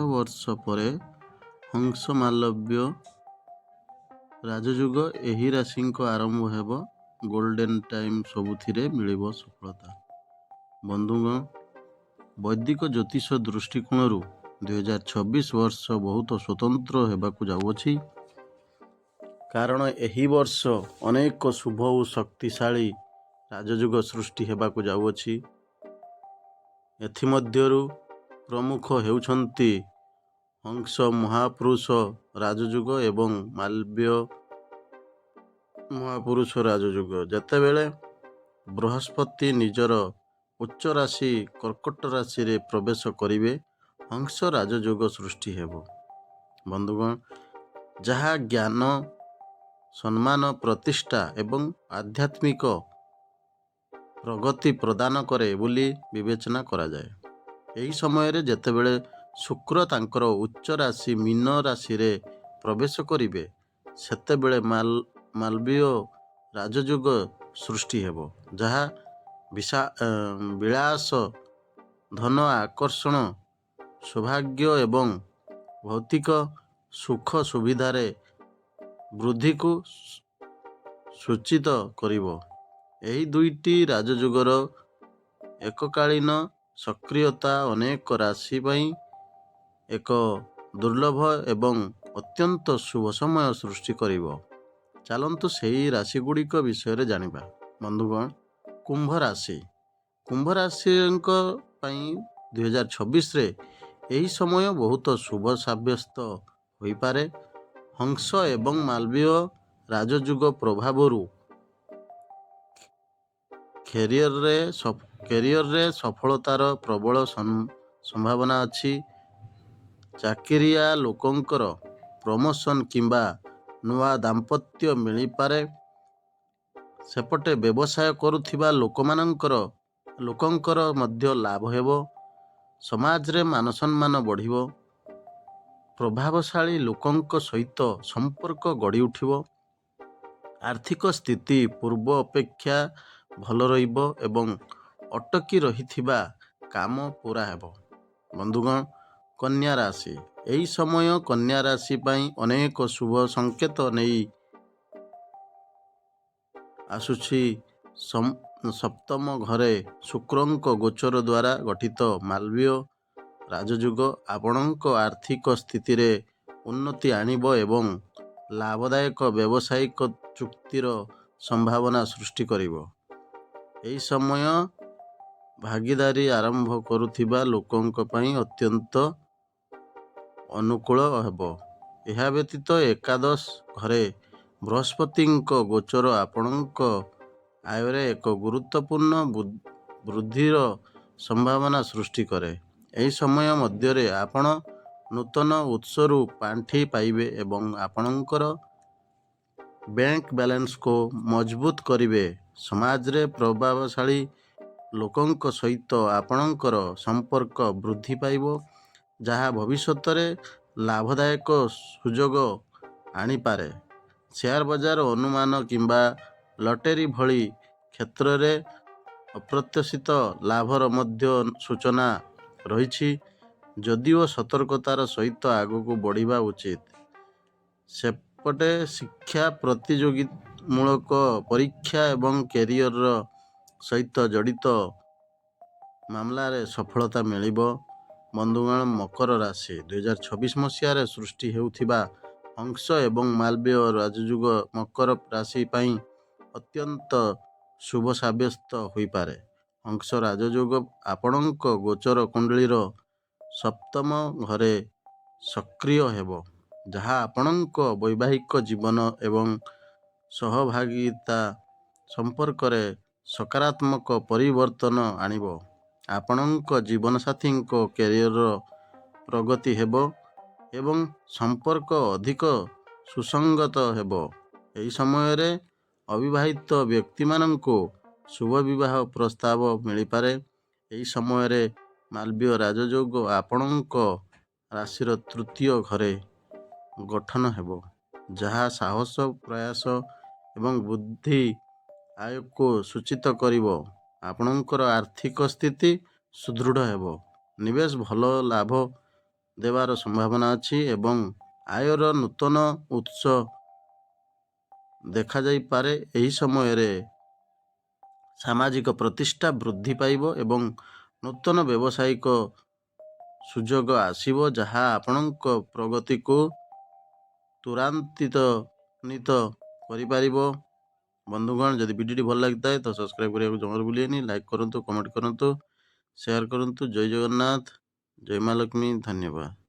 ବର୍ଷ ପରେ ହଂସ ମାଲବ୍ୟ ରାଜଯୁଗ ଏହି ରାଶିଙ୍କ ଆରମ୍ଭ ହେବ। ଗୋଲ୍ଡେନ୍ ଟାଇମ୍ ସବୁଥିରେ ମିଳିବ ସଫଳତା। ବନ୍ଧୁଗଣ, ବୈଦିକ ଜ୍ୟୋତିଷ ଦୃଷ୍ଟିକୋଣରୁ 2026 ବର୍ଷ ବହୁତ ସ୍ୱତନ୍ତ୍ର ହେବାକୁ ଯାଉଅଛି। କାରଣ ଏହି ବର୍ଷ ଅନେକ ଶୁଭ ଓ ଶକ୍ତିଶାଳୀ ରାଜଯୁଗ ସୃଷ୍ଟି ହେବାକୁ ଯାଉଅଛି। ଏଥିମଧ୍ୟରୁ ପ୍ରମୁଖ ହେଉଛନ୍ତି ହଂସ ମହାପୁରୁଷ ରାଜଯୁଗ ଏବଂ ମାଲବ୍ୟ ମହାପୁରୁଷ ରାଜଯୁଗ। ଯେତେବେଳେ ବୃହସ୍ପତି ନିଜର ଉଚ୍ଚ ରାଶି କର୍କଟ ରାଶିରେ ପ୍ରବେଶ କରିବେ, ହଂସ ରାଜଯୁଗ ସୃଷ୍ଟି ହେବ। ବନ୍ଧୁଗଣ, ଯାହା ଜ୍ଞାନ, ସମ୍ମାନ, ପ୍ରତିଷ୍ଠା ଏବଂ ଆଧ୍ୟାତ୍ମିକ ପ୍ରଗତି ପ୍ରଦାନ କରେ ବୋଲି ବିବେଚନା କରାଯାଏ। ଏହି ସମୟରେ ଯେତେବେଳେ ଶୁକ୍ର ତାଙ୍କର ଉଚ୍ଚ ରାଶି ମୀନ ରାଶିରେ ପ୍ରବେଶ କରିବେ, ସେତେବେଳେ ମାଲବ୍ୟ ରାଜଯୁଗ ସୃଷ୍ଟି ହେବ, ଯାହା ବିଳାସ, ଧନ ଆକର୍ଷଣ, ସୌଭାଗ୍ୟ ଏବଂ ଭୌତିକ ସୁଖ ସୁବିଧାରେ ବୃଦ୍ଧିକୁ ସୂଚିତ କରିବ। ଏହି ଦୁଇଟି ରାଜଯୁଗର ଏକକାଳୀନ ସକ୍ରିୟତା ଅନେକ ରାଶି ପାଇଁ ଏକ ଦୁର୍ଲଭ ଏବଂ ଅତ୍ୟନ୍ତ ଶୁଭ ସମୟ ସୃଷ୍ଟି କରିବ। ଚାଲନ୍ତୁ ସେହି ରାଶିଗୁଡ଼ିକ ବିଷୟରେ ଜାଣିବା। ବନ୍ଧୁଗଣ, କୁମ୍ଭ ରାଶି। କୁମ୍ଭ ରାଶିଙ୍କ ପାଇଁ 2026ରେ ଏହି ସମୟ ବହୁତ ଶୁଭ ସାବ୍ୟସ୍ତ ହୋଇପାରେ। ହଂସ ଏବଂ ମାଲବ୍ୟ ରାଜଯୁଗ ପ୍ରଭାବରୁ କ୍ୟାରିୟରରେ ସଫଳତାର ପ୍ରବଳ ସମ୍ଭାବନା ଅଛି। ଚାକିରିଆ ଲୋକଙ୍କର ପ୍ରମୋସନ୍ କିମ୍ବା ନୂଆ ଦାମ୍ପତ୍ୟ ମିଳିପାରେ। ସେପଟେ ବ୍ୟବସାୟ କରୁଥିବା ଲୋକଙ୍କର ମଧ୍ୟ ଲାଭ ହେବ। ସମାଜରେ ମାନସମ୍ମାନ ବଢ଼ିବ। ପ୍ରଭାବଶାଳୀ ଲୋକଙ୍କ ସହିତ ସମ୍ପର୍କ ଗଢ଼ି ଉଠିବ। ଆର୍ଥିକ ସ୍ଥିତି ପୂର୍ବ ଅପେକ୍ଷା ଭଲ ରହିବ ଏବଂ ଅଟକି ରହିଥିବା କାମ ପୂରା ହେବ। ବନ୍ଧୁଗଣ, କନ୍ୟା ରାଶି। ଏହି ସମୟ କନ୍ୟା ରାଶି ପାଇଁ ଅନେକ ଶୁଭ ସଂକେତ ନେଇ ଆସୁଛି। ସପ୍ତମ ଘରେ ଶୁକ୍ରଙ୍କ ଗୋଚର ଦ୍ୱାରା ଗଠିତ ମାଲବ୍ୟ ରାଜଯୁଗ ଆପଣଙ୍କ ଆର୍ଥିକ ସ୍ଥିତିରେ ଉନ୍ନତି ଆଣିବ ଏବଂ ଲାଭଦାୟକ ବ୍ୟବସାୟିକ ଚୁକ୍ତିର ସମ୍ଭାବନା ସୃଷ୍ଟି କରିବ। ଏହି ସମୟ ଭାଗୀଦାରୀ ଆରମ୍ଭ କରୁଥିବା ଲୋକଙ୍କ ପାଇଁ ଅତ୍ୟନ୍ତ ଅନୁକୂଳ ହେବ। ଏହା ବ୍ୟତୀତ ଏକାଦଶ ଘରେ ବୃହସ୍ପତିଙ୍କ ଗୋଚର ଆପଣଙ୍କ ଆୟରେ ଏକ ଗୁରୁତ୍ୱପୂର୍ଣ୍ଣ ବୃଦ୍ଧିର ସମ୍ଭାବନା ସୃଷ୍ଟି କରେ। ଏହି ସମୟ ମଧ୍ୟରେ ଆପଣ ନୂତନ ଉତ୍ସରୁ ପାଣ୍ଠି ପାଇବେ ଏବଂ ଆପଣଙ୍କର ବ୍ୟାଙ୍କ ବାଲାନ୍ସକୁ ମଜବୁତ କରିବେ। ସମାଜରେ ପ୍ରଭାବଶାଳୀ ଲୋକଙ୍କ ସହିତ ଆପଣଙ୍କର ସମ୍ପର୍କ ବୃଦ୍ଧି ପାଇବ, ଯାହା ଭବିଷ୍ୟତରେ ଲାଭଦାୟକ ସୁଯୋଗ ଆଣିପାରେ। ସେୟାର ବଜାର, ଅନୁମାନ କିମ୍ବା ଲଟେରୀ ଭଳି କ୍ଷେତ୍ରରେ ଅପ୍ରତ୍ୟାଶିତ ଲାଭର ମଧ୍ୟ ସୂଚନା ରହିଛି, ଯଦିଓ ସତର୍କତାର ସହିତ ଆଗକୁ ବଢ଼ିବା ଉଚିତ। ସେପଟେ ଶିକ୍ଷା, ପ୍ରତିଯୋଗିତାମୂଳକ ପରୀକ୍ଷା ଏବଂ କ୍ୟାରିୟର ସହିତ ଜଡ଼ିତ ମାମଲାରେ ସଫଳତା ମିଳିବ। ବନ୍ଧୁଗଣ, ମକର ରାଶି। 2026 ମସିହାରେ ସୃଷ୍ଟି ହେଉଥିବା ହଂସ ଏବଂ ମାଲବ୍ୟ ରାଜଯୁଗ ମକର ରାଶି ପାଇଁ ଅତ୍ୟନ୍ତ ଶୁଭ ସାବ୍ୟସ୍ତ ହୋଇପାରେ। ହଂସ ରାଜଯୁଗ ଆପଣଙ୍କ ଗୋଚର କୁଣ୍ଡଳୀର ସପ୍ତମ ଘରେ ସକ୍ରିୟ ହେବ, ଯାହା ଆପଣଙ୍କ ବୈବାହିକ ଜୀବନ ଏବଂ ସହଭାଗିତା ସମ୍ପର୍କରେ ସକାରାତ୍ମକ ପରିବର୍ତ୍ତନ ଆଣିବ। ଆପଣଙ୍କ ଜୀବନସାଥୀଙ୍କ କ୍ୟାରିୟର ପ୍ରଗତି ହେବ ଏବଂ ସମ୍ପର୍କ ଅଧିକ ସୁସଙ୍ଗତ ହେବ। ଏହି ସମୟରେ ଅବିବାହିତ ବ୍ୟକ୍ତିମାନଙ୍କୁ ଶୁଭ ବିବାହ ପ୍ରସ୍ତାବ ମିଳିପାରେ। ଏହି ସମୟରେ ମାଲବ୍ୟ ରାଜଯୋଗ ଆପଣଙ୍କ ରାଶିର ତୃତୀୟ ଘରେ ଗଠନ ହେବ, ଯାହା ସାହସ, ପ୍ରୟାସ ଏବଂ ବୁଦ୍ଧି ଆୟକୁ ସୂଚିତ କରିବ। ଆପଣଙ୍କର ଆର୍ଥିକ ସ୍ଥିତି ସୁଦୃଢ଼ ହେବ ନିବେଶ ଭଲ ଲାଭ ଦେବାର ସମ୍ଭାବନା ଅଛି ଏବଂ ଆୟର ନୂତନ ଉତ୍ସ ଦେଖାଯାଇପାରେ। ଏହି ସମୟରେ ସାମାଜିକ ପ୍ରତିଷ୍ଠା ବୃଦ୍ଧି ପାଇବ ଏବଂ ନୂତନ ବ୍ୟବସାୟିକ ସୁଯୋଗ ଆସିବ, ଯାହା ଆପଣଙ୍କ ପ୍ରଗତିକୁ ତ୍ୱରାନ୍ୱିତ କରିପାରିବ। ବନ୍ଧୁଗଣ, ଯଦି ଭିଡ଼ିଓଟି ଭଲ ଲାଗିଥାଏ ତ ସବସ୍କ୍ରାଇବ୍ କରିବାକୁ ଜମାରୁ ଭୁଲିବେନି। ଲାଇକ୍ କରନ୍ତୁ, କମେଣ୍ଟ କରନ୍ତୁ, ସେୟାର କରନ୍ତୁ। ଜୟ ଜଗନ୍ନାଥ, ଜୟ ମା ଲକ୍ଷ୍ମୀ। ଧନ୍ୟବାଦ।